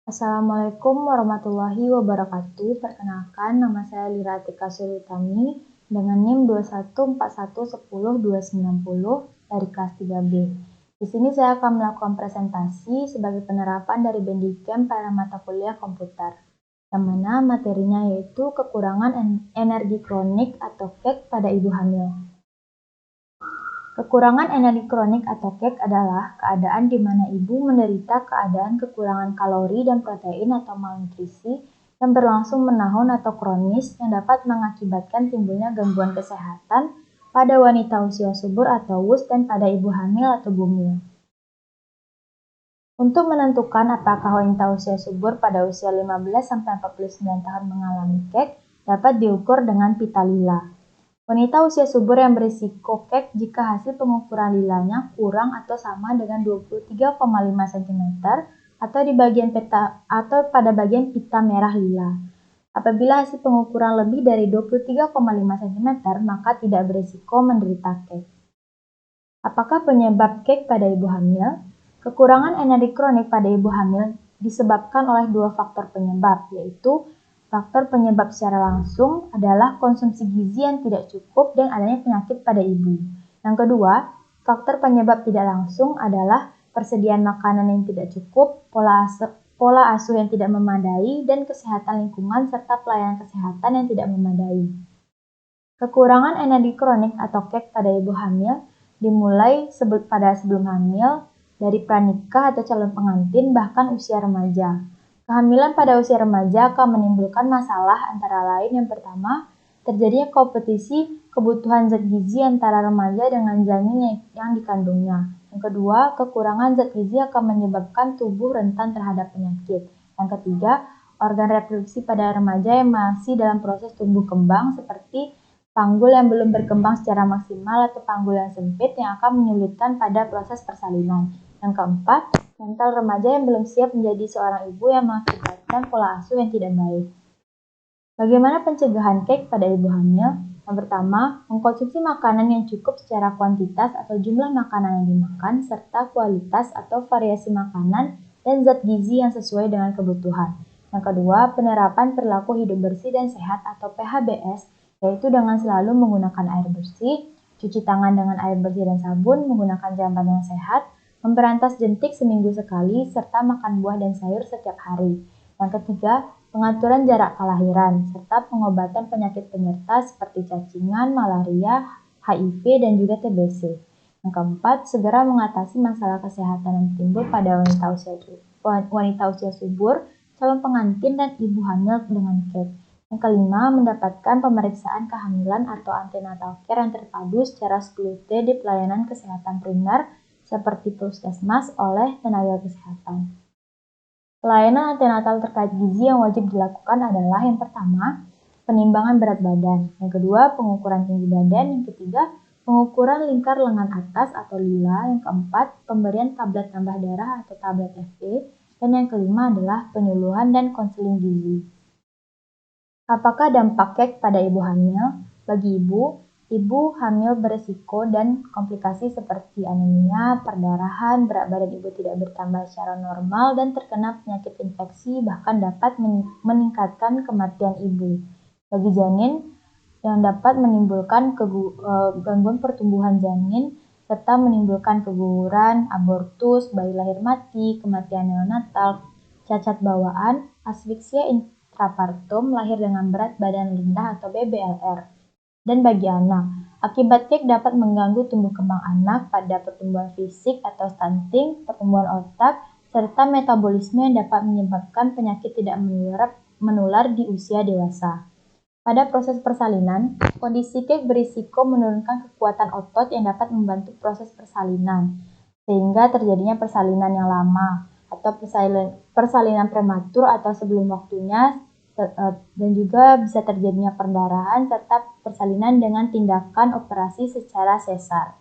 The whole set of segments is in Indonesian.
Assalamualaikum warahmatullahi wabarakatuh. Perkenalkan, nama saya Lira Tika Sulitami dengan NIM 2141102990 dari kelas 3B. Di sini saya akan melakukan presentasi sebagai penerapan dari Bandicam pada mata kuliah komputer, yang mana materinya yaitu kekurangan energi kronik atau KEK pada ibu hamil. Kekurangan energi kronik atau KEK adalah keadaan di mana ibu menderita keadaan kekurangan kalori dan protein atau malnutrisi yang berlangsung menahun atau kronis yang dapat mengakibatkan timbulnya gangguan kesehatan pada wanita usia subur atau WUS dan pada ibu hamil atau bumil. Untuk menentukan apakah wanita usia subur pada usia 15-49 tahun mengalami KEK dapat diukur dengan pita lila. Wanita usia subur yang berisiko KEK jika hasil pengukuran lilanya kurang atau sama dengan 23,5 cm atau di bagian peta atau pada bagian pita merah lila. Apabila hasil pengukuran lebih dari 23,5 cm, maka tidak berisiko menderita KEK. Apakah penyebab KEK pada ibu hamil? Kekurangan energi kronik pada ibu hamil disebabkan oleh dua faktor penyebab, yaitu faktor penyebab secara langsung adalah konsumsi gizi yang tidak cukup dan adanya penyakit pada ibu. Yang kedua, faktor penyebab tidak langsung adalah persediaan makanan yang tidak cukup, pola asuh yang tidak memadai, dan kesehatan lingkungan serta pelayanan kesehatan yang tidak memadai. Kekurangan energi kronik atau KEK pada ibu hamil dimulai pada sebelum hamil, dari pranikah atau calon pengantin, bahkan usia remaja. Kehamilan pada usia remaja akan menimbulkan masalah antara lain yang pertama, terjadinya kompetisi kebutuhan zat gizi antara remaja dengan janin yang dikandungnya. Yang kedua, kekurangan zat gizi akan menyebabkan tubuh rentan terhadap penyakit. Yang ketiga, organ reproduksi pada remaja yang masih dalam proses tumbuh kembang seperti panggul yang belum berkembang secara maksimal atau panggul yang sempit yang akan menyulitkan pada proses persalinan. Yang keempat, mental remaja yang belum siap menjadi seorang ibu yang mengakibatkan pola asuh yang tidak baik. Bagaimana pencegahan KEK pada ibu hamil? Yang pertama, mengkonsumsi makanan yang cukup secara kuantitas atau jumlah makanan yang dimakan, serta kualitas atau variasi makanan dan zat gizi yang sesuai dengan kebutuhan. Yang kedua, penerapan perilaku hidup bersih dan sehat atau PHBS, yaitu dengan selalu menggunakan air bersih, cuci tangan dengan air bersih dan sabun, menggunakan jamban yang sehat, memberantas jentik seminggu sekali, serta makan buah dan sayur setiap hari. Yang ketiga, pengaturan jarak kelahiran, serta pengobatan penyakit penyerta seperti cacingan, malaria, HIV, dan juga TBC. Yang keempat, segera mengatasi masalah kesehatan yang timbul pada wanita usia subur, calon pengantin, dan ibu hamil dengan KEK. Yang kelima, mendapatkan pemeriksaan kehamilan atau antenatal care yang terpadu secara 10T di pelayanan kesehatan primer seperti puskesmas oleh tenaga kesehatan. Pelayanan antenatal terkait gizi yang wajib dilakukan adalah yang pertama, penimbangan berat badan. Yang kedua, pengukuran tinggi badan. Yang ketiga, pengukuran lingkar lengan atas atau lila. Yang keempat, pemberian tablet tambah darah atau tablet FE. Dan yang kelima adalah penyuluhan dan konseling gizi. Apakah dampak KEK pada ibu hamil? Bagi ibu hamil beresiko dan komplikasi seperti anemia, perdarahan, berat badan ibu tidak bertambah secara normal, dan terkena penyakit infeksi bahkan dapat meningkatkan kematian ibu. Bagi janin, yang dapat menimbulkan gangguan pertumbuhan janin, serta menimbulkan keguguran, abortus, bayi lahir mati, kematian neonatal, cacat bawaan, asfiksia intrapartum, lahir dengan berat badan rendah atau BBLR. Dan bagi anak, akibat KEK dapat mengganggu tumbuh kembang anak pada pertumbuhan fisik atau stunting, pertumbuhan otak, serta metabolisme yang dapat menyebabkan penyakit tidak menular di usia dewasa. Pada proses persalinan, kondisi KEK berisiko menurunkan kekuatan otot yang dapat membantu proses persalinan, sehingga terjadinya persalinan yang lama, atau persalinan prematur atau sebelum waktunya, dan juga bisa terjadinya perdarahan serta persalinan dengan tindakan operasi secara sesar.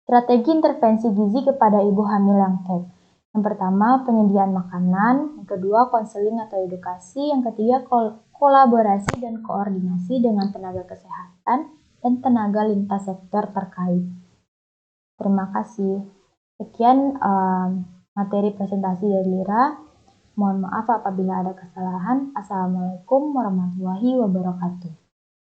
Strategi intervensi gizi kepada ibu hamil yang KEK. Yang pertama, penyediaan makanan. Yang kedua, konseling atau edukasi. Yang ketiga, kolaborasi dan koordinasi dengan tenaga kesehatan dan tenaga lintas sektor terkait. Terima kasih. Sekian materi presentasi dari Lira. Mohon maaf apabila ada kesalahan. Assalamualaikum warahmatullahi wabarakatuh.